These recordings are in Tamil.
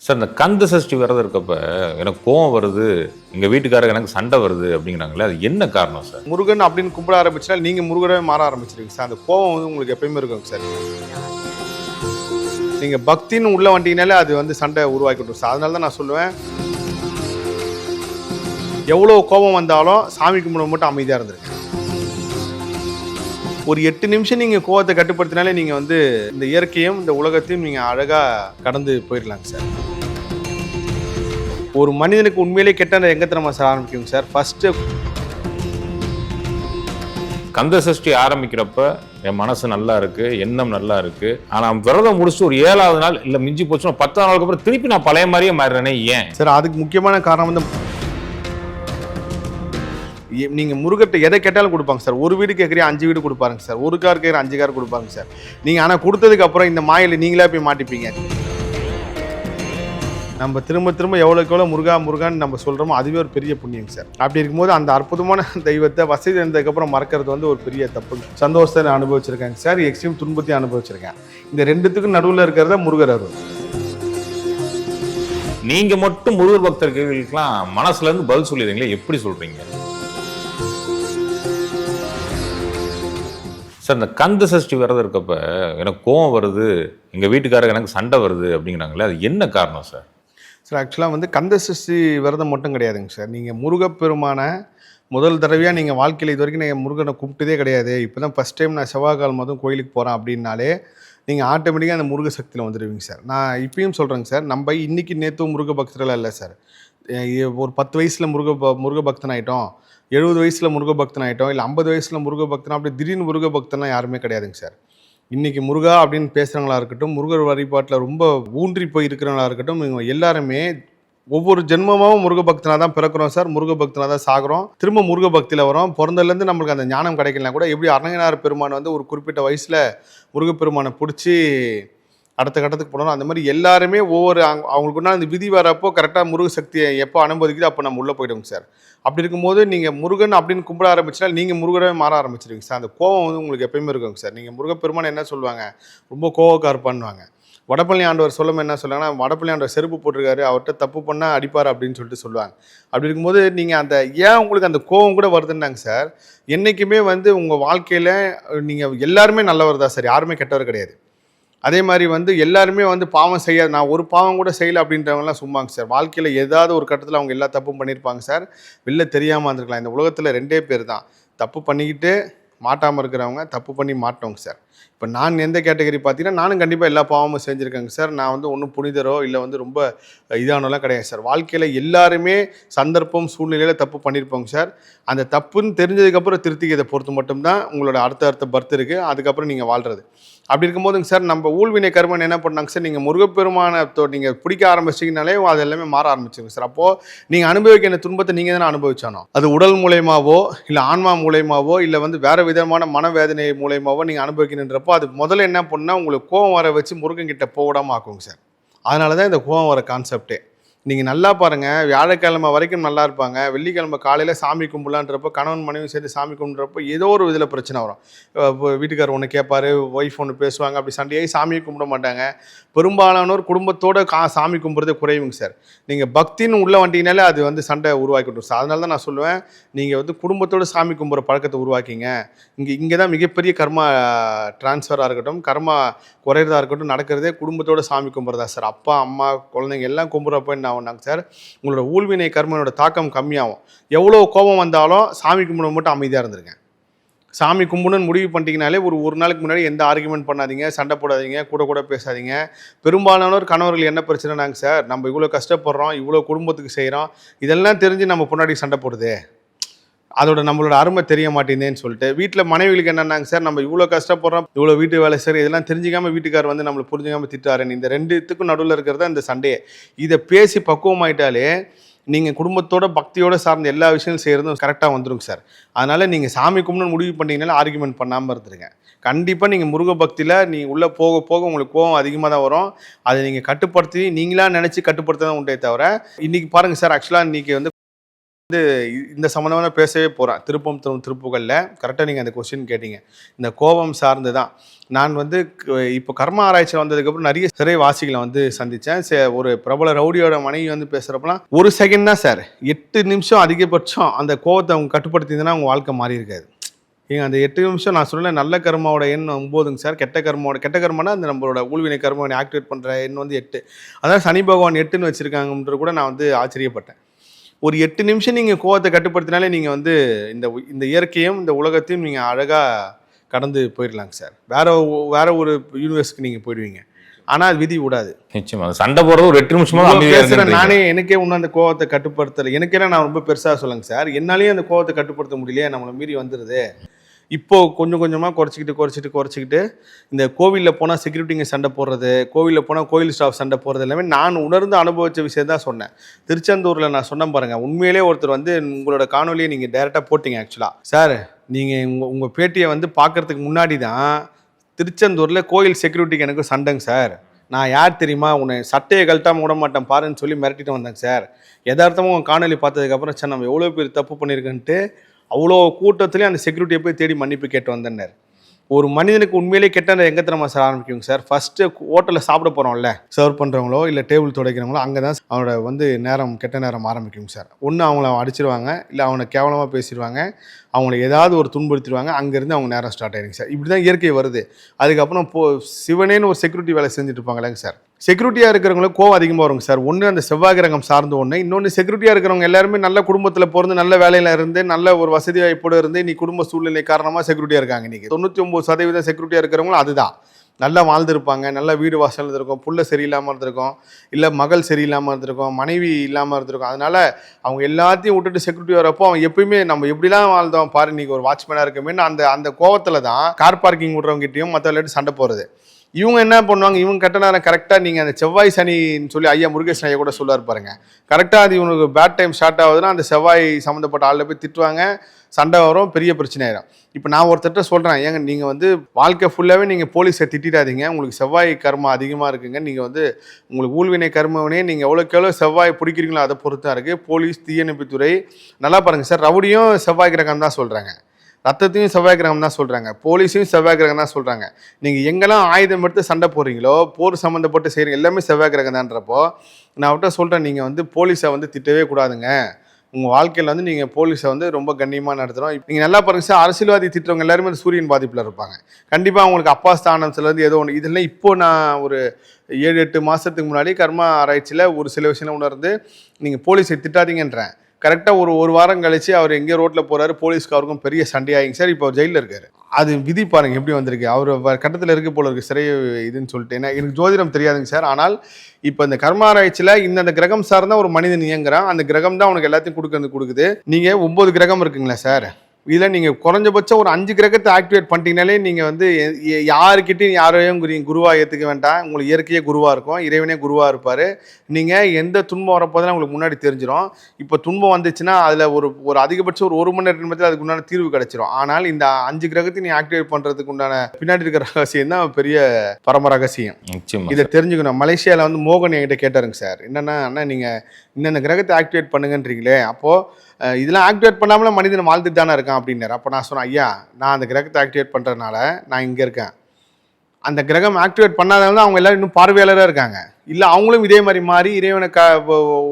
சார் இந்த கந்த சஷ்டி விரதம் இருக்கப்ப எனக்கு கோவம் வருது, எங்கள் வீட்டுக்காரங்க எனக்கு சண்டை வருது அப்படிங்கிறாங்களே, அது என்ன காரணம் சார்? முருகன் அப்படின்னு கும்பிட ஆரம்பிச்சா நீங்கள் முருகனவே மாற ஆரம்பிச்சிருவீங்க சார். அந்த கோவம் வந்து உங்களுக்கு எப்பயுமே இருக்குங்க சார். நீங்கள் பக்தின்னு உள்ள வந்தீங்கனாலே அது வந்து சண்டை உருவாக்கிவிடும் சார். அதனால தான் நான் சொல்லுவேன், எவ்வளோ கோபம் வந்தாலும் சாமி கும்பிட மட்டும் அமைதியாக இருந்திருக்கு. ஒரு 8 நிமிஷம் நீங்கள் கோவத்தை கட்டுப்படுத்தினாலே நீங்கள் வந்து இந்த இயற்கையும் இந்த உலகத்தையும் நீங்கள் அழகாக கடந்து போயிடலாங்க சார். ஒரு மனிதனுக்கு உண்மையிலே கெட்ட எங்கத்தனமா sir ஆரம்பிக்குங்க sir. First Kanda Sashti ஆரம்பிக்கிறப்ப என் மனசு நல்லா இருக்கு, எண்ணம் நல்லா இருக்கு. ஆனால் விரதம் முடிச்சுட்டு ஒரு 7வது நாள் இல்லை மிஞ்சி போச்சுன்னா 10ஆம் நாளுக்கு அப்புறம் திருப்பி நான் பழைய மாதிரியே மாறினேனே ஏன் சார்? அதுக்கு முக்கியமான காரணம் வந்து நீங்கள் முருகத்தை எதை கேட்டாலும் கொடுப்பாங்க சார். ஒரு வீடு கேட்குறீங்க 5 வீடு கொடுப்பாருங்க சார். ஒரு கார் கேட்குற 5 கார் கொடுப்பாங்க சார். நீங்கள் ஆனால் கொடுத்ததுக்கு அப்புறம் இந்த மாயில் நீங்களே போய் மாட்டிப்பீங்க. நம்ம திரும்ப திரும்ப எவ்வளோக்கு எவ்வளோ முருகா முருகான்னு நம்ம சொல்கிறோமோ அதுவே ஒரு பெரிய புண்ணியங்க சார். அப்படி இருக்கும்போது அந்த அற்புதமான தெய்வத்தை வசதி இருந்ததுக்கப்புறம் மறக்கிறது வந்து ஒரு பெரிய தப்பு. சந்தோஷத்தை நான் அனுபவிச்சிருக்கேங்க சார், எக்ஸ்ட்ரீம் துன்பத்தையும் அனுபவிச்சிருக்கேன். இந்த ரெண்டுத்துக்கும் நடுவில் இருக்கிறத முருகர் அருள். நீங்கள் மட்டும் முருகர் பக்தர்களுக்கெல்லாம் மனசுலேருந்து பதில் சொல்லிடுறீங்களே, எப்படி சொல்கிறீங்க சார்? இந்த கந்த சஷ்டி விரதம் இருக்கப்ப எனக்கு கோவம் வருது, எங்கள் வீட்டுக்காரங்க எனக்கு சண்டை வருது அப்படிங்கிறாங்களே, அது என்ன காரணம் சார்? சார் ஆக்சுவலாக வந்து கந்த சஷ்டி விரதம் மட்டும் கிடையாதுங்க சார். நீங்கள் முருகப்பெருமான முதல் தடவையாக நீங்கள் வாழ்க்கையில் இது வரைக்கும் நீங்கள் முருகனை கும்பிட்டதே கிடையாது, இப்போ தான் ஃபஸ்ட் டைம் நான் செவ்வாய்க்கிழமை மட்டும் கோயிலுக்கு போகிறேன் அப்படின்னாலே நீங்கள் ஆட்டோமேட்டிக்காக அந்த முருக சக்தியில் வந்துடுவீங்க சார். நான் இப்பயும் சொல்கிறேங்க சார், நம்ம இன்றைக்கி நேற்று முருக பக்தர்களாக இல்லை சார். ஒரு 10 வயசில் முருக பக்தன் ஆகிட்டோம், 70 வயசில் முருக பக்தன் ஆகிட்டோம், இல்லை 50 வயசில் முருக பக்தனா அப்படி திடீர்னு முருக பக்தனா யாருமே கிடையாதுங்க சார். இன்றைக்கி முருகா அப்படின்னு பேசுகிறவங்களா இருக்கட்டும், முருகர் வழிபாட்டில் ரொம்ப ஊன்றி போய் இருக்கிறவங்களா இருக்கட்டும், இவங்க எல்லாருமே ஒவ்வொரு ஜென்மமாகவும் முருக பக்தனாக தான் பிறக்கிறோம் சார், முருக பக்தனாக தான் சாகிறோம், திரும்ப முருக பக்தியில் வரோம். பிறந்ததுலேருந்து நம்மளுக்கு அந்த ஞானம் கிடைக்கலாம் கூட எப்படி அருணகிரிநாதர் பெருமான் வந்து ஒரு குறிப்பிட்ட வயசில் முருகப்பெருமானை பிடிச்சி அடுத்த கட்டத்துக்கு போனோம், அந்த மாதிரி எல்லாருமே ஒவ்வொரு அவங்களுக்குன்னா அந்த விதி வரப்போ கரெக்டாக முருக சக்தியை எப்போ அனுமதிக்குது அப்போ நம்ம உள்ளே போய்டுவோங்க சார். அப்படி இருக்கும்போது நீங்கள் முருகன் அப்படின்னு கும்பிட ஆரம்பிச்சினா நீங்கள் முருகனவே மாற ஆரம்பிச்சிருவீங்க சார். அந்த கோவம் வந்து உங்களுக்கு எப்பயுமே இருக்குங்க சார். நீங்கள் முருகப்பெருமான் என்ன சொல்லுவாங்க, ரொம்ப கோவக்கார் பண்ணுவாங்க. வடபழனி ஆண்டவர் சொல்லும் என்ன சொல்லுவாங்கன்னா, வடபழனி ஆண்டவர் செருப்பு போட்டிருக்காரு, அவர்கிட்ட தப்பு பண்ணால் அடிப்பார் அப்படின்னு சொல்லிட்டு சொல்லுவாங்க. அப்படி இருக்கும்போது நீங்கள் அந்த ஏன் உங்களுக்கு அந்த கோவம் கூட வருதுன்னாங்க சார். என்றைக்குமே வந்து உங்கள் வாழ்க்கையில் நீங்கள் எல்லாருமே நல்லவர் தான் சார், யாருமே கெட்டவர் கிடையாது. அதே மாதிரி வந்து எல்லாருமே வந்து பாவம் செய்யாது, நான் ஒரு பாவம் கூட செய்யலை அப்படின்றவங்கலாம் சும்மாங்க சார். வாழ்க்கையில் ஏதாவது ஒரு கட்டத்தில் அவங்க எல்லா தப்பும் பண்ணியிருப்பாங்க சார், வெளில தெரியாமல் இருந்திருக்கலாம். இந்த உலகத்தில் 2 பேர் தான், தப்பு பண்ணிக்கிட்டு மாட்டாமல் இருக்கிறவங்க, தப்பு பண்ணி மாட்டோங்க சார். இப்போ நான் எந்த கேட்டகரி பார்த்தீங்கன்னா, நானும் கண்டிப்பாக எல்லா பாவமும் செஞ்சுருக்கேங்க சார். நான் வந்து ஒன்றும் புனிதரோ இல்லை வந்து ரொம்ப இதானலாம் கிடையாது சார். வாழ்க்கையில் எல்லாருமே சந்தர்ப்பம் சூழ்நிலையில் தப்பு பண்ணியிருப்போங்க சார். அந்த தப்புன்னு தெரிஞ்சதுக்கப்புறம் திருத்திக்கிறதை பொறுத்து மட்டும்தான் உங்களோட அடுத்த பர்த் இருக்குது, அதுக்கப்புறம் நீங்கள் வாழ்கிறது. அப்படி இருக்கும்போதுங்க சார், நம்ம ஊழ்வினை கர்மன் என்ன பண்ணாங்க சார், நீங்கள் முருகப்பெருமானை நீங்கள் பிடிக்க ஆரம்பிச்சிங்கனாலே அது எல்லாமே மாற ஆரம்பிச்சுங்க சார். அப்போது நீங்கள் அனுபவிக்கிற துன்பத்தை நீங்கள் தானே அனுபவிச்சானோ, அது உடல் மூலயமாவோ இல்லை ஆன்மா மூலயமாவோ இல்லை வந்து வேறு விதமான மனவேதனை மூலயமாவோ நீங்கள் அனுபவிக்கணுன்றப்போ அது முதல்ல என்ன பண்ணால் உங்களுக்கு கோவம் வர வச்சு முருகன் கிட்ட போடாமல் ஆக்குங்க சார். அதனால தான் இந்த கோவம் வர கான்செப்டே. நீங்கள் நல்லா பாருங்கள், வியாழக்கிழமை வரைக்கும் நல்லா இருப்பாங்க, வெள்ளிக்கிழமை காலையில் சாமி கும்பிடலான்றப்போ கணவன் மனைவி சேர்ந்து சாமி கும்பிட்றப்போ ஏதோ ஒரு இதில் பிரச்சனை வரும். வீட்டுக்காரர் ஒன்று கேட்பார், ஒய்ஃப் ஒன்று பேசுவாங்க, அப்படி சண்டையாகி சாமியை கும்பிட மாட்டாங்க. பெரும்பாலானோர் குடும்பத்தோடு சாமி கும்பிட்றதே குறைவுங்க சார். நீங்கள் பக்தின்னு உள்ளே வந்தீங்கனாலே அது வந்து சண்டை உருவாக்கிவிடும் சார். அதனால தான் நான் சொல்லுவேன், நீங்கள் வந்து குடும்பத்தோடு சாமி கும்பிட்ற பழக்கத்தை உருவாக்கிங்க. இங்கே தான் மிகப்பெரிய கர்மா டிரான்ஸ்ஃபராக இருக்கட்டும், கர்மா குறையிறதா இருக்கட்டும் நடக்கிறதே குடும்பத்தோடு சாமி கும்பிட்றதா சார். அப்பா அம்மா குழந்தைங்க எல்லாம் கும்பிட்றப்போ என்ன ஆகுனாங்க சார், உங்களோட ஊழ்வினை கர்மனோட தாக்கம் கம்மியாகும். எவ்வளோ கோபம் வந்தாலும் சாமி கும்பிட மட்டும் அமைதியாக இருந்திருங்க. சாமி கும்பிடணும்னு முடிவு பண்ணிட்டீங்கனாலே ஒரு நாளுக்கு முன்னாடி எந்த ஆர்குமெண்ட் பண்ணாதீங்க, சண்டை போடாதீங்க, கூட பேசாதீங்க. பெரும்பாலானோர் கணவர்கள் என்ன பிரச்சனைனாங்க சார், நம்ம இவ்வளோ கஷ்டப்படுறோம், இவ்வளோ குடும்பத்துக்கு செய்கிறோம், இதெல்லாம் தெரிஞ்சு நம்ம பொன்னாடி சண்டை போடுதே, அதோட நம்மளோட அருமை தெரிய மாட்டேங்குதுன்னு சொல்லிட்டு வீட்டில் மனைவிகளுக்கு என்னன்னாங்க சார், நம்ம இவ்வளோ கஷ்டப்படுறோம், இவ்வளோ வீட்டு வேலை சார், இதெல்லாம் தெரிஞ்சிக்காமல் வீட்டுக்கார் வந்து நம்மளை புரிஞ்சிக்காமல் திட்டாருன்னு இந்த 2த்துக்கும் நடுவில் இருக்கிறதா இந்த சண்டையே. இதை பேசி பக்குவமாயிட்டாலே நீங்கள் குடும்பத்தோட பக்தியோடு சார்ந்த எல்லா விஷயங்களும் செய்கிறதும் கரெக்டாக வந்துடுங்க சார். அதனால் நீங்கள் சாமி கும்பிடணும்னு முடிவு பண்ணிங்கனால ஆர்குமெண்ட் பண்ணாமல் இருந்துருங்க. கண்டிப்பாக நீங்கள் முருக பக்தியில் நீங்கள் உள்ளே போக போக உங்களுக்கு கோவம் அதிகமாக தான் வரும். அதை நீங்கள் கட்டுப்படுத்தி நீங்களாக நினச்சி கட்டுப்படுத்த தான் உண்டே தவிர, இன்றைக்கி பாருங்கள் சார், ஆக்சுவலாக இன்றைக்கி வந்து இந்த சம்மந்தமான பேசவே போகிறேன். திருப்பம் தரும் திருப்புகளில் கரெக்டாக நீங்கள் அந்த கொஸ்டின் கேட்டீங்க. இந்த கோபம் சார்ந்து தான். நான் வந்து இப்போ கர்ம ஆராய்ச்சி வந்ததுக்கப்புறம் நிறைய சிறைவாசிகளை வந்து சந்தித்தேன். ஒரு பிரபல ரவுடியோட மனைவி வந்து பேசுகிறப்பலாம் 1 செகண்ட் தான் சார், 8 நிமிஷம் அதிகபட்சம் அந்த கோபத்தை அவங்க கட்டுப்படுத்திங்கன்னா அவங்க வாழ்க்கை மாறி இருக்காது. ஏங்க அந்த 8 நிமிஷம் நான் சொன்னேன். நல்ல கர்மாவோட எண் 9ங்க சார். கெட்ட கர்மனா அந்த நம்மளோட ஊழ்வினை கர்மாவை ஆக்டிவேட் பண்ணுற எண் வந்து 8. அதாவது சனி பகவான் 8ன்னு வச்சுருக்காங்கன்றது கூட நான் வந்து ஆச்சரியப்பட்டேன். ஒரு 8 நிமிஷம் நீங்கள் கோவத்தை கட்டுப்படுத்தினாலே நீங்கள் வந்து இந்த இயற்கையும் இந்த உலகத்தையும் நீங்கள் அழகாக கடந்து போயிடலாங்க சார். வேற ஒரு யூனிவர்ஸ்க்கு நீங்கள் போயிடுவீங்க. ஆனால் அது விதி விடாது. நிச்சயமா சண்டை போடுறது ஒரு 8 நிமிஷமா பேசுகிறேன். நானே எனக்கே இன்னும் அந்த கோவத்தை கட்டுப்படுத்தலை. எனக்கே நான் ரொம்ப பெருசாக சொல்லுங்க சார். என்னாலேயும் அந்த கோவத்தை கட்டுப்படுத்த முடியலையே, நம்மளை மீறி வந்துடுது. இப்போ கொஞ்சம் கொஞ்சமாக குறைச்சிக்கிட்டு இந்த கோவிலில் போனால் செக்யூரிட்டிங்க சண்டை போடுறது, கோவிலில் போனால் கோவில் ஸ்டாஃப் சண்டை போடுறது எல்லாமே நான் உணர்ந்து அனுபவித்த விஷயம் தான் சொன்னேன். திருச்செந்தூரில் நான் சொன்னேன் பாருங்கள், உண்மையிலே ஒருத்தர் வந்து உங்களோட காணொலியை நீங்கள் டைரெக்டாக போட்டிங்க. ஆக்சுவலாக சார் நீங்கள் உங்கள் பேட்டியை வந்து பார்க்குறதுக்கு முன்னாடி தான் திருச்செந்தூரில் கோயில் செக்யூரிட்டிக்கு எனக்கு சண்டைங்க சார். நான் யார் தெரியுமா, உன்னை சட்டையை கழட்டாமல் விட மாட்டேன் பாருன்னு சொல்லி மிரட்டிட்டு வந்தேங்க சார். யதார்த்தமாக உங்கள் காணொலி பார்த்ததுக்கப்புறம் சார் நம்ம எவ்வளோ பேர் தப்பு பண்ணியிருக்கேன்ட்டு அவ்வளோ கூட்டத்துலேயும் அந்த செக்யூரிட்டியை போய் தேடி மன்னிப்பு கேட்டு வந்தேன்னார். ஒரு மனிதனுக்கு உண்மையிலே கெட்ட எங்கே தினமா சார் ஆரம்பிக்குங்க சார். ஃபஸ்ட்டு ஹோட்டலில் சாப்பிட போகிறோம்ல, சர்வ் பண்ணுறவங்களோ இல்லை டேபிள் துடைக்கிறவங்களோ அங்கே தான் அவனோட வந்து கெட்ட நேரம் ஆரம்பிக்குங்க சார். ஒன்று அவங்கள அடிச்சிருவாங்க, இல்லை அவனை கேவலமாக பேசிடுவாங்க, அவங்களை ஏதாவது ஒரு துன்புறுத்திடுவாங்க, அங்கேருந்து அவங்க நேரம் ஸ்டார்ட் ஆகிடுங்க சார். இப்படி தான் இயற்கை வருது. அதுக்கப்புறம் சிவனேன்னு ஒரு செக்யூரிட்டி வேலை செஞ்சுட்டு இருப்பாங்களேங்க சார். செக்யூரிட்டியாக இருக்கிறவங்களுக்கு கோவம் அதிகமாக வருங்க சார். ஒன்று அந்த செவ்வாய் கிரகம் சார்ந்த ஒன்று, இன்னொன்று செக்யூரிட்டியாக இருக்கிறவங்க எல்லாருமே நல்ல குடும்பத்தில் பிறந்து நல்ல வேலையில் இருந்து நல்ல ஒரு வசதி வாய்ப்போடு இருந்து நீ குடும்ப சூழ்நிலை காரணமாக செக்யூரிட்டியாக இருக்காங்க. இன்றைக்கி 99% செக்யூரிட்டியாக இருக்கிறவங்களும் அதுதான். நல்லா வாழ்ந்துருப்பாங்க, நல்ல வீடு வாசல் இருந்திருக்கும், புள்ள சரியில்லாமல் இருந்திருக்கும், இல்லை மகள் சரியில்லாமல் இருந்திருக்கும், மனைவி இல்லாமல் இருந்திருக்கும். அதனால் அவங்க எல்லாத்தையும் விட்டுட்டு செக்யூரிட்டி வரப்போ அவன் எப்பயுமே நம்ம எப்படிலாம் வாழ்ந்தோம் பாரு, இன்றைக்கி ஒரு வாட்ச்மேனாக இருக்கமேன்னு அந்த கோவத்தில் தான் கார் பார்க்கிங் விட்றவங்ககிட்டையும் மற்றவங்கள்ட்ட சண்டை போகிறது. இவங்க என்ன பண்ணுவாங்க, இவங்க கெட்ட நேரம் கரெக்டாக நீங்கள் அந்த செவ்வாய் சனின்னு சொல்லி ஐயா முருகேசன் ஐயா கூட சொல்லுவார் பாருங்க. கரெக்டாக அது இவனுக்கு பேட் டைம் ஸ்டார்ட் ஆகுதுன்னா அந்த செவ்வாய் சம்மந்தப்பட்ட ஆளில் போய் திட்டுவாங்க, சண்டை வரும், பெரிய பிரச்சனை ஆயிடும். இப்போ நான் ஒருத்தர்கிட்ட சொல்கிறேன், ஏங்க நீங்கள் வந்து வாழ்க்கை ஃபுல்லாகவே நீங்கள் போலீஸை திட்டாதீங்க, உங்களுக்கு செவ்வாய் கர்மா அதிகமாக இருக்குங்க, நீங்கள் வந்து உங்களுக்கு ஊழ்வினை கர்மவினே நீங்கள் எவ்வளோக்கு எவ்வளோ செவ்வாய் பிடிக்கிறீங்களோ அதை பொறுத்து தான் இருக்குது. போலீஸ், தீயணைப்புத்துறை நல்லா பாருங்கள் சார். ரவுடியும் செவ்வாய் கிரகம் தான் சொல்கிறாங்க, ரத்தத்தையும் செவ்வாய் கிரகம் தான் சொல்கிறாங்க, போலீஸையும் செவ்வாய் கிரகம் தான் சொல்கிறாங்க. நீங்கள் எங்கெல்லாம் ஆயுதம் எடுத்து சண்டை போடுறீங்களோ, போர் சம்மந்தப்பட்டு செய்கிறீங்க எல்லாமே செவ்வாய் கிரகம் தான்றப்போ நான் அவர்கிட்ட சொல்கிறேன், நீங்கள் வந்து போலீஸை வந்து திட்டவே கூடாதுங்க. உங்கள் வாழ்க்கையில் வந்து நீங்கள் போலீஸை வந்து ரொம்ப கண்ணியமாக நடத்துகிறோம். நீங்கள் நல்லா பாருங்க சார், அரசியல்வாதி திட்டுறவங்க எல்லாருமே சூரியன் பாதிப்பில் இருப்பாங்க. கண்டிப்பாக அவங்களுக்கு அப்பா ஸ்தானத்துலேருந்து ஏதோ ஒன்று. இதெல்லாம் இப்போது நான் ஒரு 7-8 மாதத்துக்கு முன்னாடி கர்மா ஆராய்ச்சியில் ஒரு சில விஷயம் உணர்ந்து நீங்கள் போலீஸை திட்டாதீங்கன்றேன். கரெக்டாக ஒரு வாரம் கழிச்சு அவர் எங்கேயோ ரோட்டில் போகிறாரு, போலீஸ்க்கு அவருக்கும் பெரிய சண்டையாகிங்க சார். இப்போ அவர் ஜெயிலில் இருக்காரு. அது விதி பாருங்க எப்படி வந்திருக்கு. அவர் கட்டத்தில் இருக்க போல இருக்கு சிறை இதுன்னு சொல்லிட்டு. ஏன்னா எனக்கு ஜோதிடம் தெரியாதுங்க சார். ஆனால் இப்போ இந்த கர்மாராய்ச்சியில் இந்த கிரகம் சார்ந்த ஒரு மனிதன் இயங்குறான், அந்த கிரகம் தான் அவனுக்கு எல்லாத்தையும் கொடுக்குது. நீங்கள் 9 கிரகம் இருக்குங்களா சார், இதில் நீங்கள் குறைஞ்சபட்சம் ஒரு 5 கிரகத்தை ஆக்டிவேட் பண்ணிட்டீங்கனாலே நீங்கள் வந்து யாருக்கிட்டையும் யாரையும் குருவாக ஏற்றுக்க வேண்டாம். உங்களுக்கு இயற்கையே குருவாக இருக்கும், இறைவனே குருவாக இருப்பார். நீங்கள் எந்த துன்பம் வரப்போதெல்லாம் உங்களுக்கு முன்னாடி தெரிஞ்சிடும். இப்போ துன்பம் வந்துச்சுன்னா அதில் ஒரு அதிகபட்சம் ஒரு மணி நேரத்தில் அதுக்கு உண்டான தீர்வு கிடச்சிரும். ஆனால் இந்த 5 கிரகத்தையும் நீ ஆக்டிவேட் பண்ணுறதுக்கு உண்டான பின்னாடி இருக்கிற ரகசியம் தான் பெரிய பரம ரகசியம். இதை தெரிஞ்சுக்கணும். மலேசியாவில் வந்து மோகன் என்கிட்ட கேட்டாருங்க சார், என்னென்னா அண்ணா நீங்கள் இந்தந்த கிரகத்தை ஆக்டிவேட் பண்ணுங்கன்றீங்களே, அப்போது இதெல்லாம் ஆக்டிவேட் பண்ணாமல மனிதன் வாழ்ந்துட்டு தானே இருக்கான் அப்படின்னாரு. அப்போ நான் சொன்னேன், ஐயா நான் அந்த கிரகத்தை ஆக்டிவேட் பண்ணுறதுனால நான் இங்கே இருக்கேன். அந்த கிரகம் ஆக்டிவேட் பண்ணாதவங்க அவங்க எல்லோரும் இன்னும் பார்வையாளராக இருக்காங்க. இல்லை அவங்களும் இதே மாதிரி மாறி இறைவனை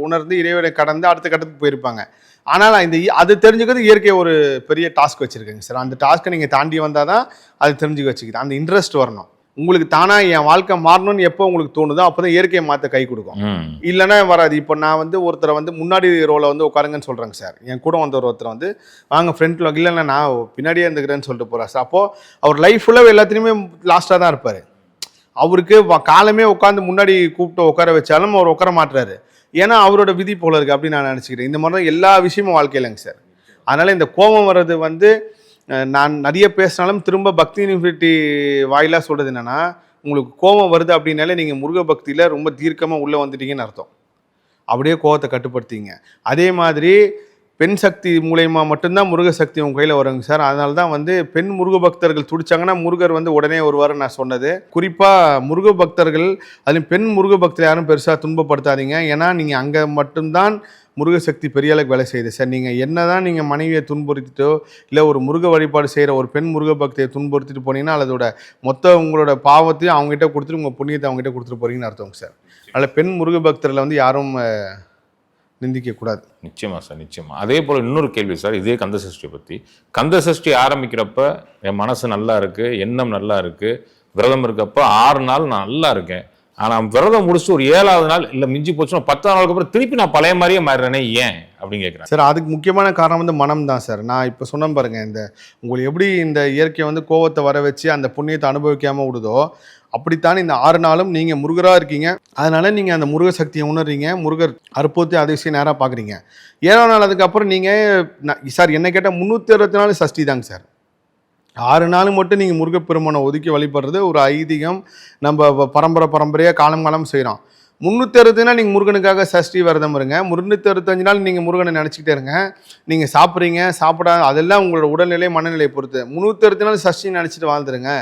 உணர்ந்து இறைவனை கடந்து அடுத்த கட்டத்துக்கு போயிருப்பாங்க. ஆனால் அது தெரிஞ்சுக்கிறது இயற்கை ஒரு பெரிய டாஸ்க் வச்சுருக்கேங்க சார். அந்த டாஸ்க்கை நீங்கள் தாண்டி வந்தால் தான் அது தெரிஞ்சுக்க வச்சுக்கிது. அந்த இன்ட்ரெஸ்ட் வரணும் உங்களுக்கு. தானாக என் வாழ்க்கை மாறணும்னு எப்போ உங்களுக்கு தோணுதோ அப்போ தான் இயற்கையை மாற்ற கை கொடுக்கும், இல்லைன்னா வராது. இப்போ நான் வந்து ஒருத்தரை வந்து முன்னாடி ரோவில் வந்து உட்காருங்கன்னு சொல்கிறேங்க சார். என் கூட வந்த ஒருத்தரை வந்து வாங்க ஃப்ரெண்டில் இல்லைன்னா நான் பின்னாடியே இருந்துக்கிறேன்னு சொல்லிட்டு போகிறேன் சார். அப்போது அவர் லைஃப் ஃபுல்லாக எல்லாத்துலேயுமே லாஸ்ட்டாக தான் இருப்பார். அவருக்கு காலமே உட்காந்து முன்னாடி கூப்பிட்டு உட்கார வச்சாலும் அவர் உட்கார மாட்டுறாரு. ஏன்னா அவரோட விதி போல இருக்குது அப்படின்னு நான் நினச்சிக்கிறேன். இந்த மாதிரி தான் எல்லா விஷயமும் வாழ்க்கையிலங்க சார். அதனால் இந்த கோபம் வர்றது வந்து நான் நிறைய பேசினாலும் திரும்ப பக்தி யூனிவர்சிட்டி வாயிலாக சொல்கிறது என்னென்னா, உங்களுக்கு கோபம் வருது அப்படின்னாலே நீங்கள் முருக பக்தியில் ரொம்ப தீர்க்கமாக உள்ளே வந்துட்டீங்கன்னு அர்த்தம். அப்படியே கோபத்தை கட்டுப்படுத்திங்க. அதே மாதிரி பெண் சக்தி மூலயமா மட்டும்தான் முருக சக்தி உங்கள் கையில் வருங்க சார். அதனால தான் வந்து பெண் முருக பக்தர்கள் துடிச்சாங்கன்னா முருகர் வந்து உடனே வருவார் நான் சொன்னது. குறிப்பாக முருக பக்தர்கள் அதுலேயும் பெண் முருக பக்தர் யாரும் பெருசாக துன்பப்படுத்தாதீங்க. ஏன்னா நீங்கள் அங்கே மட்டும்தான் முருக சக்தி பெரிய அளவுக்கு வேலை செய்யுது சார். நீங்கள் என்ன தான் நீங்கள் மனைவியை துன்புறுத்திட்டோ இல்லை ஒரு முருக வழிபாடு செய்கிற ஒரு பெண் முருக பக்தியை துன்புறுத்திட்டு போனீங்கன்னா அதோட மொத்த உங்களோட பாவத்தையும் அவங்ககிட்ட கொடுத்துட்டு உங்கள் புண்ணியத்தை அவங்ககிட்ட கொடுத்துட்டு போகிறீங்கன்னு அர்த்தங்க சார். அதில் பெண் முருக பக்தரில் வந்து யாரும் நிந்திக்கக்கூடாது. நிச்சயமா சார், நிச்சயமா. அதே போல் இன்னொரு கேள்வி சார், இதே கந்த சஷ்டியை பற்றி. கந்த சஷ்டி ஆரம்பிக்கிறப்ப என் மனசு நல்லா இருக்கு, எண்ணம் நல்லா இருக்கு, விரதம் இருக்கப்ப 6 நாள் நான் நல்லா இருக்கேன். ஆனால் விரதம் முடிச்சுட்டு ஒரு 7வது நாள் இல்லை மிஞ்சி போச்சுன்னா 10வது நாளுக்கு அப்புறம் திருப்பி நான் பழைய மாதிரியே மாறிறேனே, ஏன் அப்படின்னு கேட்குறேன் சார். அதுக்கு முக்கியமான காரணம் வந்து மனம் தான் சார். நான் இப்போ சொன்ன பாருங்க, இந்த உங்களுக்கு எப்படி இந்த இயற்கையை வந்து கோவத்தை வர வச்சு அந்த புண்ணியத்தை அனுபவிக்காமல் விடுதோ, அப்படித்தான் இந்த 6 நாளும் நீங்கள் முருகராக இருக்கீங்க. அதனால நீங்கள் அந்த முருக சக்தியை உணர்றீங்க, முருகர் அற்புதத்தை அதிசயம் நேராக பார்க்குறீங்க. 7வது நாள் அதுக்கப்புறம் நீங்கள் சார் என்ன கேட்டால் 364 சஷ்டி தாங்க சார். 6 நாள் மட்டும் நீங்கள் முருகப்பெருமானை ஒதுக்கி வழிபடுறது ஒரு ஐதீகம். நம்ம பரம்பரையாக காலம் செய்கிறோம். 365 நாள் நீங்கள் முருகனுக்காக சஷ்டி விரதம் இருங்க. 365 நாள் நீங்கள் முருகனை நினச்சிக்கிட்டே இருங்க. நீங்கள் சாப்பிட்றீங்க அதெல்லாம் உங்களோட உடல்நிலை மனநிலையை பொறுத்து. 365 நாள் சஷ்டி நினச்சிட்டு வாழ்ந்துருங்க.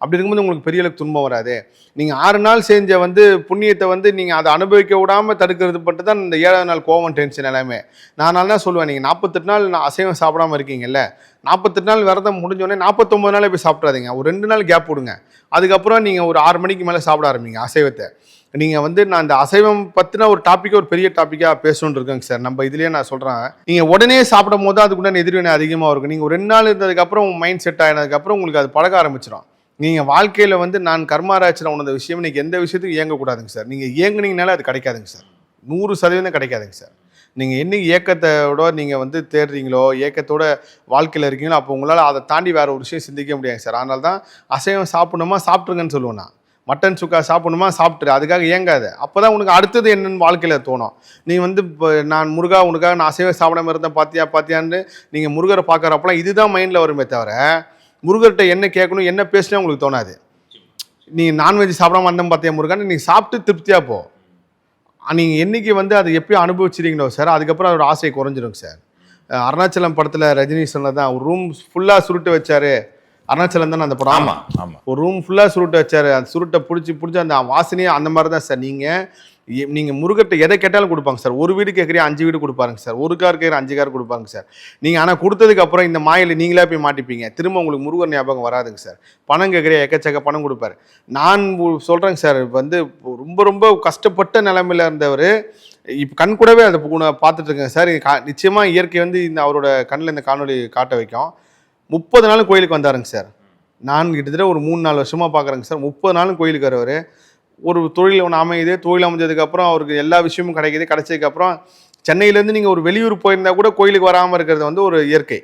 அப்படி இருக்கும்போது உங்களுக்கு பெரிய அளவுக்கு துன்பம் வராது. நீங்கள் 6 நாள் செஞ்ச வந்து புண்ணியத்தை வந்து நீங்கள் அதை அனுபவிக்க விடாமல் தடுக்கிறது பட்டு தான் இந்த 7வது நாள் கோவம் டென்ஷன் எல்லாமே. நான் தான் சொல்லுவேன், நீங்கள் 48 நாள் அசைவம் சாப்பிடாமல் இருக்கீங்கல்ல, 48 நாள் விரதம் முடிஞ்சோடனே 49 நாளே போய் சாப்பிட்றாதீங்க. ஒரு 2 நாள் கேப் விடுங்க. அதுக்கப்புறம் நீங்கள் ஒரு 6 மணிக்கு மேலே சாப்பிட ஆரம்பிங்க அசைவத்தை. நீங்கள் வந்து நான் இந்த அசைவம் பற்றின ஒரு டாப்பிக்கை ஒரு பெரிய டாப்பிக்காக பேசணுன்னு இருக்கேங்க சார். நம்ம இதுலேயே நான் சொல்கிறேன், நீங்கள் உடனே சாப்பிடும் போது அதுக்குண்டான எதிர்வினை அதிகமாக இருக்கும். நீங்கள் ஒரு 2 நாள் இருந்ததுக்கப்புறம் மைண்ட் செட் ஆகினதுக்கப்புறம் உங்களுக்கு அது பழக ஆரம்பிச்சிடும். நீங்கள் வாழ்க்கையில் வந்து நான் கர்மாராய்ச்சியில் உணர்ந்த விஷயம் நீங்கள் எந்த விஷயத்துக்கும் இயங்கக்கூடாதுங்க சார். நீங்கள் இயங்குனீங்கனால அது கிடைக்காதுங்க சார். 100% கிடைக்காதுங்க சார். நீங்கள் என்னைக்கு ஏக்கத்தோட நீங்கள் வந்து தேடுறீங்களோ, ஏக்கத்தோட வாழ்க்கையில் இருக்கீங்களோ, அப்போ உங்களால் அதை தாண்டி வேறு ஒரு விஷயம் சிந்திக்க முடியாது சார். அதனால தான் அசைவம் சாப்பிடணுமா சாப்பிட்ருங்கன்னு சொல்லுவேன் நான். மட்டன் சுக்கா சாப்பிடணுமா சாப்பிட்ரு, அதுக்காக இயங்காது. அப்போ தான் உனக்கு அடுத்தது என்னென்னு வாழ்க்கையில் தோணும். நீ வந்து இப்போ நான் முருகா உனக்காக நான் அசைவம் சாப்பிடாம இருந்தேன் பார்த்தியான்னு நீங்கள் முருகரை பார்க்குறப்பெல்லாம் இதுதான் மைண்டில் வருமே தவிர முருகர்கிட்ட என்ன கேட்கணும் என்ன பேசினா உங்களுக்கு தோணாது. நீங்கள் நான்வெஜ் சாப்பிடாம வந்தோம் பார்த்தியா முருகான்னு நீங்கள் சாப்பிட்டு திருப்தியாக போ. நீங்கள் என்றைக்கு வந்து அதை எப்பயும் அனுபவிச்சிருக்கீங்களோ சார், அதுக்கப்புறம் அதோட ஆசை குறைஞ்சிடும் சார். அருணாச்சலம் படத்தில் ரஜினி சொன்னதான், ஒரு ரூம் ஃபுல்லாக சுருட்டு வச்சாரு. அருணாச்சலம் தானே அந்த படம்? ஆமாம் ஆமாம். ஒரு ரூம் ஃபுல்லாக சுருட்டு வச்சாரு. அந்த சுருட்டை பிடிச்சி அந்த வாசனையே அந்த மாதிரி தான் சார். நீங்கள் முருகர்கிட்ட எதை கேட்டாலும் கொடுப்பாங்க சார். ஒரு வீடு கேட்குறீங்க 5 வீடு கொடுப்பாருங்க சார். ஒரு கார் கேட்குற 5 கார் கொடுப்பாங்க சார். நீங்கள் ஆனால் கொடுத்ததுக்கு அப்புறம் இந்த மாயில் நீங்களே போய் மாட்டிப்பீங்க. திரும்ப உங்களுக்கு முருகர் ஞாபகம் வராதுங்க சார். பணம் கேட்குறீங்க, எக்கச்சக்க பணம் கொடுப்பாரு. நான் சொல்கிறேங்க சார், வந்து ரொம்ப ரொம்ப கஷ்டப்பட்ட நிலைமையில் இருந்தவர் இப்போ கண் கூடவே அதை பார்த்துட்டு இருக்கேன் சார். நிச்சயமாக இயற்கை வந்து இந்த அவரோட கண்ணில் இந்த காணொலி காட்ட வைக்கும். 30 நாளும் கோயிலுக்கு வந்தாருங்க சார். நான் கிட்டத்தட்ட ஒரு 3-4 வருஷமாக பார்க்குறேங்க சார். 30 நாளும் கோயிலுக்கு வருவார். ஒரு தொழில் ஒன்று அமையுது. தொழில் அமைஞ்சதுக்கப்புறம் அவருக்கு எல்லா விஷயமும் கிடைக்கிது. கிடைச்சதுக்கப்புறம் சென்னையிலேருந்து நீங்கள் ஒரு வெளியூர் போயிருந்தால் கூட கோயிலுக்கு வராமல் இருக்கிறது வந்து ஒரு இயற்கை.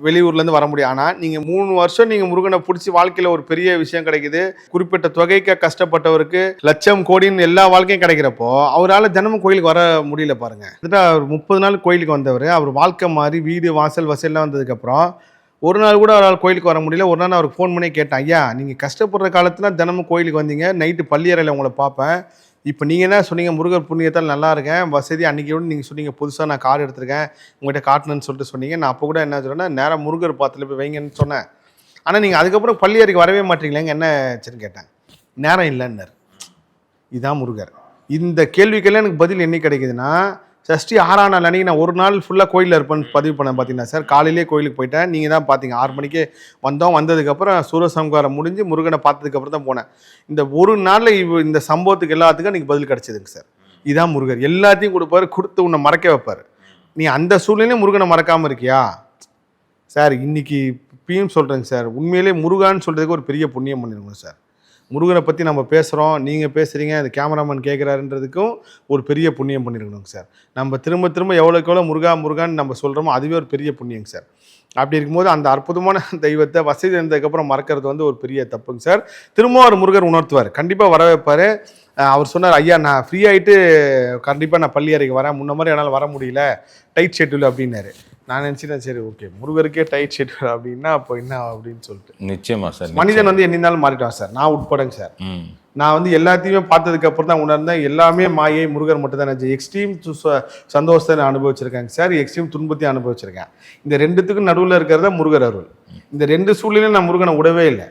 வெளியூர்லேருந்து வர முடியும். ஆனால் நீங்கள் 3 வருஷம் நீங்கள் முருகனை பிடிச்சி வாழ்க்கையில் ஒரு பெரிய விஷயம் கிடைக்குது. குறிப்பிட்ட தொகைக்கு கஷ்டப்பட்டவருக்கு லட்சம் கோடின்னு எல்லா வாழ்க்கையும் கிடைக்கிறப்போ அவரால் தினமும் கோயிலுக்கு வர முடியல பாருங்கள். அவர் 30 நாள் கோயிலுக்கு வந்தவர். அவர் வாழ்க்கை மாதிரி வீடு வாசல் வசல்லாம் வந்ததுக்கப்புறம் ஒரு நாள் கூட அவரால் கோயிலுக்கு வர முடியல. ஒரு நாள் அவருக்கு ஃபோன் பண்ணி கேட்டேன், ஐயா நீங்கள் கஷ்டப்படுற காலத்தில் தினமும் கோயிலுக்கு வந்தீங்க, நைட்டு பள்ளியறையில் உங்களை பார்ப்பேன், இப்போ நீங்கள் என்ன சொன்னீங்க முருகர் புண்ணியத்தால் நல்லா இருக்கேன், வசதி அன்றைக்கி விட நீங்கள் சொன்னீங்க புதுசாக நான் கார் எடுத்திருக்கேன் உங்கள்கிட்ட காட்டணுன்னு சொல்லிட்டு சொன்னீங்க. நான் அப்போ கூட என்ன சொல்கிறேன்னா நேராக முருகர் பாத்தில் போய் வைங்கன்னு சொன்னேன். ஆனால் நீங்கள் அதுக்கப்புறம் பள்ளியறைக்கு வரவே மாட்டீங்களேங்க, என்ன ஆச்சுன்னு கேட்டேன். நேரம் இல்லைன்னார். இதுதான் முருகர். இந்த கேள்விக்கெல்லாம் எனக்கு பதில் என்ன கிடைக்குதுன்னா, சஷ்டி 6ஆம் நாள் அன்றைக்கி நான் ஒரு நாள் ஃபுல்லாக கோயிலில் இருப்பேன்னு பதிவு பண்ண பார்த்தீங்கன்னா சார், காலையிலே கோயிலுக்கு போயிட்டேன். நீங்கள் தான் பார்த்தீங்க 6 மணிக்கே வந்தோம். வந்ததுக்கப்புறம் சூரசம்காரம் முடிஞ்சு முருகனை பார்த்ததுக்கப்புறம் தான் போனேன். இந்த ஒரு நாளில் இந்த சம்பவத்துக்கு எல்லாத்துக்கும் எனக்கு பதில் கிடச்சிதுங்க சார். இதுதான் முருகர். எல்லாத்தையும் கொடுப்பாரு, கொடுத்து உன்னை மறக்க வைப்பார். நீ அந்த சூழ்நிலையும் முருகனை மறக்காமல் இருக்கியா சார்? இன்னைக்கு இப்பயும் சொல்கிறேங்க சார், உண்மையிலே முருகான்னு சொல்கிறதுக்கு ஒரு பெரிய புண்ணியம் பண்ணிருக்கணும் சார். முருகனை பற்றி நம்ம பேசுகிறோம், நீங்கள் பேசுகிறீங்க, அது கேமராமேன் கேட்குறாருன்றதுக்கும் ஒரு பெரிய புண்ணியம் பண்ணியிருக்கணுங்க சார். நம்ம திரும்ப திரும்ப எவ்வளோக்கு எவ்வளோ முருகான்னு நம்ம சொல்கிறோமோ அதுவே ஒரு பெரிய புண்ணியங்க சார். அப்படி இருக்கும்போது அந்த அற்புதமான தெய்வத்தை வசதி இருந்ததுக்கப்புறம் மறக்கிறது வந்து ஒரு பெரிய தப்புங்க சார். திரும்ப ஒரு முருகர் உணர்த்துவார், கண்டிப்பாக வர வைப்பார். அவர் சொன்னார், ஐயா நான் ஃப்ரீ ஆகிட்டு கண்டிப்பாக நான் பள்ளி அறைக்கு வரேன், முன்ன மாதிரி என்னால் வர முடியல, டைட் ஷெட்யூல் அப்படின்னாரு. நான் நினச்சிட்டேன் சரி ஓகே முருகருக்கே டைட் ஷெட்யூல் அப்படின்னா அப்போ என்ன அப்படின்னு சொல்லிட்டு. நிச்சயமா சார், மனிதன் வந்து என்னிருந்தாலும் மாறிட்டான் சார், நான் உட்படங்க சார். நான் வந்து எல்லாத்தையுமே பார்த்ததுக்கு அப்புறம் தான் உணர்ந்தேன், எல்லாமே மாயை, முருகர் மட்டும் தான் நினச்சி. எக்ஸ்ட்ரீம் சந்தோஷத்தை நான் அனுபவிச்சிருக்கேங்க சார், எக்ஸ்ட்ரீம் துன்பத்தையும் அனுபவிச்சிருக்கேன். இந்த ரெண்டுத்துக்கும் நடுவில் இருக்கிறத முருகர் அருள். இந்த 2 சூழ்நிலையும் நான் முருகனை விடவே இல்லை.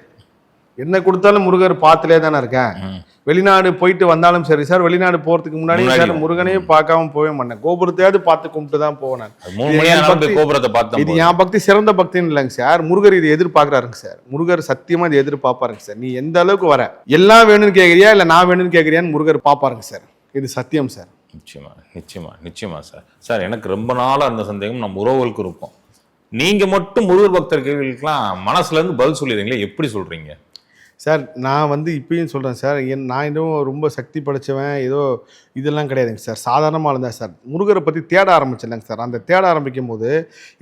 என்ன கொடுத்தாலும் முருகர் பாத்துலே தானே இருக்கேன். ம். வெளிநாடு போயிட்டு வந்தாலும் சரி சார், வெளிநாடு போறதுக்கு முன்னாடி சார் முருகனையும் பார்க்காம போவே மாட்டேன். கோபுரத்தையாவது பார்த்து கும்பிட்டு தான் போவேன் நான். அது 3 இது மணி என் ஆனாலும் பக்தி. போய் கோபுரத்தை பார்த்து இது என் பக்தி சிறந்த பக்தின்னு இல்லைங்க சார். முருகர் இது எதிர்பார்க்கறாருங்க சார். முருகர் சத்தியமா இது எதிர்பார்ப்பாருங்க சார். நீ எந்த அளவுக்கு வர, எல்லாம் வேணும்னு கேட்கறியா இல்ல நான் வேணும்னு கேட்கறியான்னு முருகர் பாப்பாருங்க சார். இது சத்தியம் சார். நிச்சயமா சார். சார் எனக்கு ரொம்ப நாளா அந்த சந்தேகம் நம்ம உறவுகளுக்கு இருக்கும். நீங்க மட்டும் முருகர் பக்தர் கேள்விகளுக்கெல்லாம் மனசுல இருந்து பதில் சொல்லிடுறீங்களே, எப்படி சொல்றீங்க சார்? நான் வந்து இப்பயும் சொல்கிறேன் சார், நான் இன்னும் ரொம்ப சக்தி படைச்சவன் ஏதோ இதெல்லாம் கிடையாதுங்க சார். சாதாரணமாக இருந்தேன் சார். முருகரை பற்றி தேட ஆரம்பிச்சிடலங்க சார். அந்த தேட ஆரம்பிக்கும் போது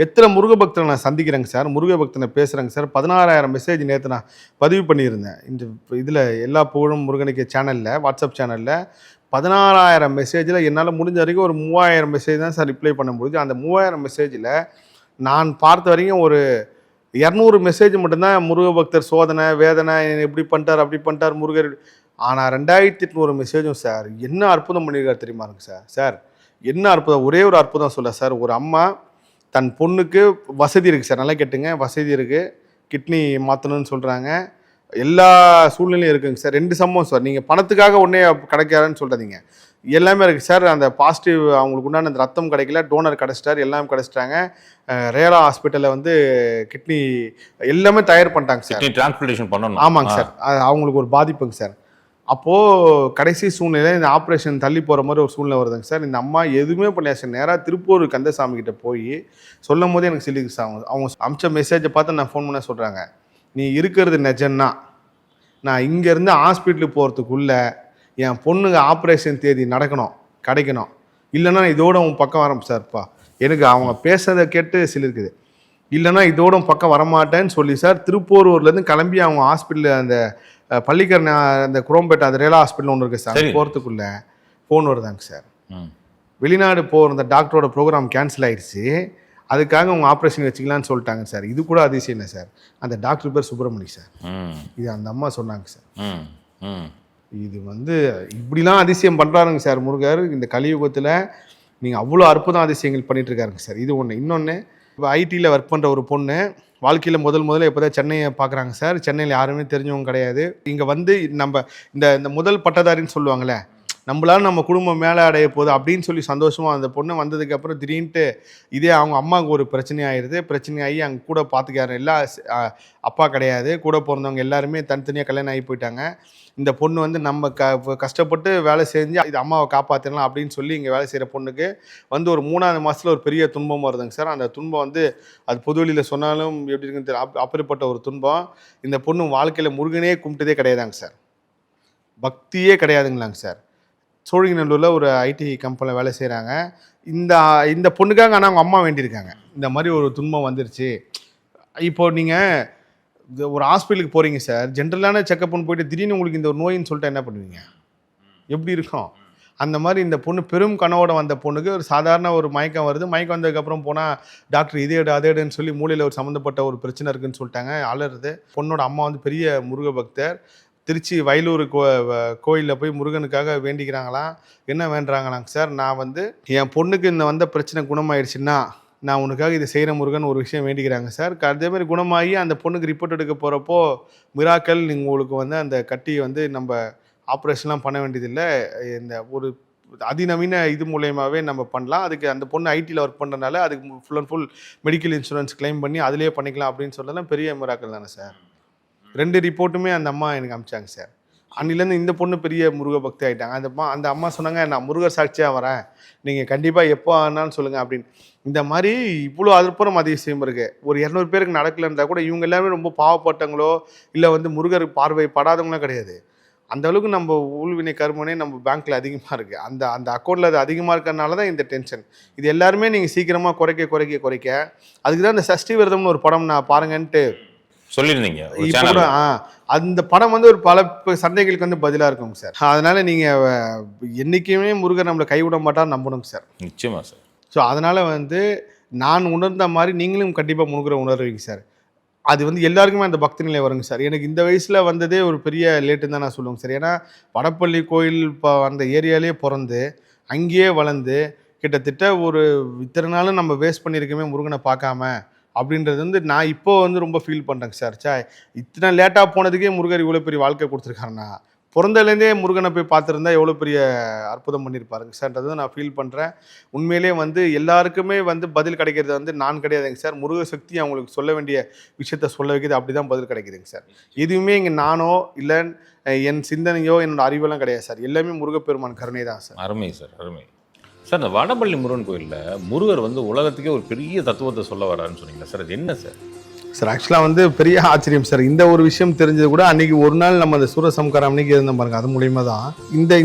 எத்தனை முருக பக்தரை நான் சந்திக்கிறேங்க சார், முருக பக்தனை பேசுகிறேங்க சார். 16,000 மெசேஜ் நேற்று நான் பதிவு பண்ணியிருந்தேன். இந்த இதில் எல்லா புகழும் முருகனுக்கு சேனலில், வாட்ஸ்அப் சேனலில் 16,000 மெசேஜில் என்னால் முடிஞ்ச வரைக்கும் ஒரு 3,000 மெசேஜ் தான் சார் ரிப்ளை பண்ண முடியுது. அந்த 3,000 மெசேஜில் நான் பார்த்த வரைக்கும் ஒரு 200 மெசேஜ் மட்டும்தான் முருக பக்தர் சோதனை வேதனை எப்படி பண்ணிட்டார் அப்படி பண்ணிட்டார் முருகர். ஆனால் 2,800 மெசேஜும் சார் என்ன அற்புதம் பண்ணியிருக்காரு தெரியுமாங்க சார். சார் என்ன அற்புதம், ஒரே ஒரு அற்புதம் சொல்ல சார். ஒரு அம்மா தன் பொண்ணுக்கு வசதி இருக்குது சார், நல்லா கேட்டுங்க, வசதி இருக்குது, கிட்னி மாற்றணும்னு சொல்கிறாங்க, எல்லா சூழ்நிலையும் இருக்குங்க சார். 2 சம்பவம் சார். நீங்கள் பணத்துக்காக ஒன்றே கிடைக்காதுன்னு சொல்கிறீங்க, எல்லாமே இருக்குது சார். அந்த பாசிட்டிவ் அவங்களுக்கு உண்டான அந்த ரத்தம் கிடைக்கல, டோனர் கிடச்சிட்டார், எல்லாம் கிடச்சிட்டாங்க. ரேரா ஹாஸ்பிட்டலில் வந்து கிட்னி எல்லாமே தயார் பண்ணிட்டாங்க சார். டிரான்ஸ்பிளேஷன் பண்ணணும். ஆமாங்க சார். அவங்களுக்கு ஒரு பாதிப்புங்க சார். அப்போது கடைசி சூழ்நிலை இந்த ஆப்ரேஷன் தள்ளி போகிற மாதிரி ஒரு சூழ்நிலை வருதுங்க சார். இந்த அம்மா எதுவுமே பண்ணல சார். நேராக திருப்பூர் கந்தசாமி கிட்ட போய் சொல்லும் போதே எனக்கு சிலிக்கு சார். அவங்க அமிச்ச மெசேஜை பார்த்து நான் ஃபோன் பண்ண சொல்கிறாங்க, நீ இருக்கிறது நிஜம்னா நான் இங்கேருந்து ஹாஸ்பிட்டலுக்கு போகிறதுக்குள்ளே என் பொண்ணுங்க ஆப்ரேஷன் தேதி நடக்கணும், கிடைக்கணும், இல்லைன்னா இதோட உன் பக்கம் வரேன் சார்ப்பா. எனக்கு அவங்க பேசுறதை கேட்டு சிலிருக்குது. இல்லைன்னா இதோட பக்கம் வரமாட்டேன்னு சொல்லி சார் திருப்பூர்லேருந்து கிளம்பி அவங்க ஹாஸ்பிட்டலில் அந்த பள்ளிக்கரணை அந்த குரோம்பேட்டை அந்த ரேலா ஹாஸ்பிட்டல் ஒன்று இருக்குது சார், போகிறதுக்குள்ள ஃபோன் வருதாங்க சார். வெளிநாடு போகிற அந்த டாக்டரோட ப்ரோக்ராம் கேன்சல் ஆயிடுச்சு, அதுக்காக அவங்க ஆப்ரேஷன் வச்சுக்கலான்னு சொல்லிட்டாங்க சார். இது கூட அதிசயம் இல்லை சார். அந்த டாக்டர் பேர் சுப்பிரமணி சார். இது அந்த அம்மா சொன்னாங்க சார். இது வந்து இப்படிலாம் அதிசயம் பண்ணுறாருங்க சார் முருகர் இந்த கலியுகத்தில். நீங்கள் அவ்வளோ அற்புதம் அதிசயங்கள் பண்ணிட்டு இருக்காருங்க சார். இது ஒன்று. இன்னொன்று, இப்போ ஐடியில் ஒர்க் பண்ணுற ஒரு பொண்ணு வாழ்க்கையில் முதல்ல இப்போ தான் சென்னையை பார்க்குறாங்க சார். சென்னையில் யாருமே தெரிஞ்சவங்க கிடையாது. இங்கே வந்து நம்ம இந்த முதல் பட்டதாரின்னு சொல்லுவாங்களே, நம்மளால நம்ம குடும்பம் மேலே அடைய போகுது அப்படின்னு சொல்லி சந்தோஷமாக அந்த பொண்ணு வந்ததுக்கப்புறம் திடீர்னுட்டு இதே அவங்க அம்மாவுக்கு ஒரு பிரச்சனையாகிடுது. பிரச்சனையாகி அங்கே கூட பார்த்துக்காரு எல்லா அப்பா கிடையாது, கூட பிறந்தவங்க எல்லாருமே தனித்தனியாக கல்யாணம் ஆகி போயிட்டாங்க. இந்த பொண்ணு வந்து நம்ம கஷ்டப்பட்டு வேலை செஞ்சு இது அம்மாவை காப்பாற்றிடலாம் அப்படின்னு சொல்லி இங்கே வேலை செய்கிற பொண்ணுக்கு வந்து ஒரு 3ஆவது மாதத்தில் ஒரு பெரிய துன்பம் வருதுங்க சார். அந்த துன்பம் வந்து அது பொதுவெளியில் சொன்னாலும் எப்படி இருக்குன்னு தெரியல, அப்படிப்பட்ட ஒரு துன்பம். இந்த பொண்ணு வாழ்க்கையில் முருகனே கும்பிட்டதே கிடையாதாங்க சார், பக்தியே கிடையாதுங்களாங்க சார். சோழிங்கநல்லூரில் ஒரு ஐடி கம்பெனியில் வேலை செய்கிறாங்க. இந்த பொண்ணுக்காக ஆனால் அவங்க அம்மா வேண்டியிருக்காங்க, இந்த மாதிரி ஒரு துன்பம் வந்துருச்சு. இப்போது நீங்கள் ஒரு ஹாஸ்பிட்டலுக்கு போகிறீங்க சார், ஜென்ரலான செக்கப்னு போயிட்டு திடீர்னு உங்களுக்கு இந்த ஒரு நோயின்னு சொல்லிட்டு என்ன பண்ணுவீங்க, எப்படி இருக்கும்? அந்த மாதிரி இந்த பொண்ணு பெரும் கனவோட வந்த பொண்ணுக்கு ஒரு சாதாரண ஒரு மயக்கம் வருது. மயக்கம் வந்ததுக்கப்புறம் போனால் டாக்டர் இதே அதேடுன்னு சொல்லி மூளையில் ஒரு சம்மந்தப்பட்ட ஒரு பிரச்சனை இருக்குன்னு சொல்லிட்டாங்க. அலறுது. பொண்ணோட அம்மா வந்து பெரிய முருக பக்தர். திருச்சி வயலூர் கோயிலில் போய் முருகனுக்காக வேண்டிக்கிறாங்களாம். என்ன வேண்டுறாங்களாங்க சார், நான் வந்து என் பொண்ணுக்கு இந்த வந்த பிரச்சனை குணமாயிடுச்சுன்னா நான் உனக்காக இதை செய்கிற முருகன் ஒரு விஷயம் வேண்டிக்கிறாங்க சார். அதேமாதிரி குணமாகி அந்த பொண்ணுக்கு ரிப்போர்ட் எடுக்க போகிறப்போ மிராக்கல் உங்களுக்கு வந்து அந்த கட்டியை வந்து நம்ம ஆப்ரேஷன்லாம் பண்ண வேண்டியதில்லை, இந்த ஒரு அதிநவீன இது மூலயமாவே நம்ம பண்ணலாம். அதுக்கு அந்த பொண்ணு ஐடியில் ஒர்க் பண்ணுறதுனால அதுக்கு full and full medical insurance claim பண்ணி அதிலே பண்ணிக்கலாம் அப்படின்னு சொல்லலாம். பெரிய மிராக்கல் தானே சார். 2 ரிப்போர்ட்டுமே அந்த அம்மா எனக்கு அனுப்பிச்சாங்க சார். அன்னிலேருந்து இந்த பொண்ணு பெரிய முருக பக்தி ஆகிட்டாங்க. அந்த அம்மா சொன்னாங்க, நான் முருகர் சாட்சியாக வரேன், நீங்கள் கண்டிப்பாக எப்போ ஆனாலும் சொல்லுங்கள் அப்படின்னு. இந்த மாதிரி இவ்வளோ அற்புதம் அதிசயம் இருக்குது. ஒரு 200 பேருக்கு நடக்கலைன்றா கூட இவங்க எல்லாமே ரொம்ப பாவப்பட்டங்களோ இல்லை வந்து முருகர் பார்வை படாதவங்களும் கிடையாது. அந்த அளவுக்கு நம்ம ஊழ்வினை கருமனே நம்ம பேங்க்கில் அதிகமாக இருக்குது. அந்த அக்கௌண்ட்டில் அது அதிகமாக இருக்கிறதுனால தான் இந்த டென்ஷன். இது எல்லாருமே நீங்கள் சீக்கிரமாக குறைக்க அதுக்கு தான் இந்த சஷ்டி விரதம்னு ஒரு படம் நான் பாருங்கன்ட்டு சொல்லியிருந்தீங்க. இப்போ கூட அந்த படம் வந்து ஒரு பல சந்தைகளுக்கு வந்து பதிலாக இருக்குங்க சார். அதனால் நீங்கள் என்றைக்குமே முருகர் நம்மளை கைவிட மாட்டான்னு நம்பணுங்க சார். நிச்சயமாக சார். ஸோ அதனால் வந்து நான் உணர்ந்த மாதிரி நீங்களும் கண்டிப்பாக முருகரை உணர்வீங்க சார். அது வந்து எல்லாருக்குமே அந்த பக்தி நிலை வருங்க சார். எனக்கு இந்த வயசில் வந்ததே ஒரு பெரிய லேட்டுன்னு தான் நான் சொல்லுவேங்க சார். ஏன்னா வடப்பள்ளி கோயில் இப்போ அந்த ஏரியாலே பிறந்து அங்கேயே வளர்ந்து கிட்டத்தட்ட ஒரு இத்தனை நாளும் நம்ம வேஸ்ட் பண்ணியிருக்கோமே முருகனை பார்க்காம அப்படின்றது வந்து நான் இப்போ வந்து ரொம்ப ஃபீல் பண்ணுறேங்க சார். இத்தனை லேட்டாக போனதுக்கே முருகர் இவ்வளோ பெரிய வாழ்க்கை கொடுத்துருக்காருண்ணா, பிறந்ததுலேருந்தே முருகனை போய் பார்த்துருந்தா எவ்வளோ பெரிய அற்புதம் பண்ணியிருப்பாருங்க சார்ன்றது நான் ஃபீல் பண்ணுறேன். உண்மையிலே வந்து எல்லாருக்குமே வந்து பதில் கிடைக்கிறது வந்து நான் கிடையாதுங்க சார். முருக சக்தி அவங்களுக்கு சொல்ல வேண்டிய விஷயத்த சொல்ல வைக்கிறது, அப்படி தான் பதில் கிடைக்குதுங்க சார். எதுவுமே இங்கே நானோ இல்லை என் சிந்தனையோ என்னோட அறிவெல்லாம் கிடையாது சார். எல்லாமே முருகப்பெருமான் கருணை தான் சார். அருமை சார், அருமை. சார், இந்த வடபள்ளி முருகன் கோயிலில் முருகர் வந்து உலகத்துக்கே ஒரு பெரிய தத்துவத்தை சொல்ல வர்றாருன்னு சொன்னீங்களா சார்? அது என்ன சார்? சார் ஆக்சுவலாக வந்து பெரிய ஆச்சரியம் சார். இந்த ஒரு விஷயம் தெரிஞ்சது கூட அன்னைக்கு ஒரு நாள் நம்ம அந்த சூரசம்காரம் அன்னைக்கு இருந்தோம் பாருங்க, அது மூலியமா தான்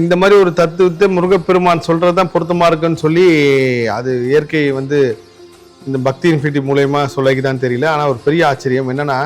இந்த மாதிரி ஒரு தத்துவத்தை முருகப்பெருமான் சொல்றது தான் பொருத்தமா இருக்குன்னு சொல்லி அது இயற்கை வந்து இந்த பக்தி இன்ஃபினிட்டி மூலயமா சொல்லி தான் தெரியல. ஆனால் ஒரு பெரிய ஆச்சரியம் என்னன்னா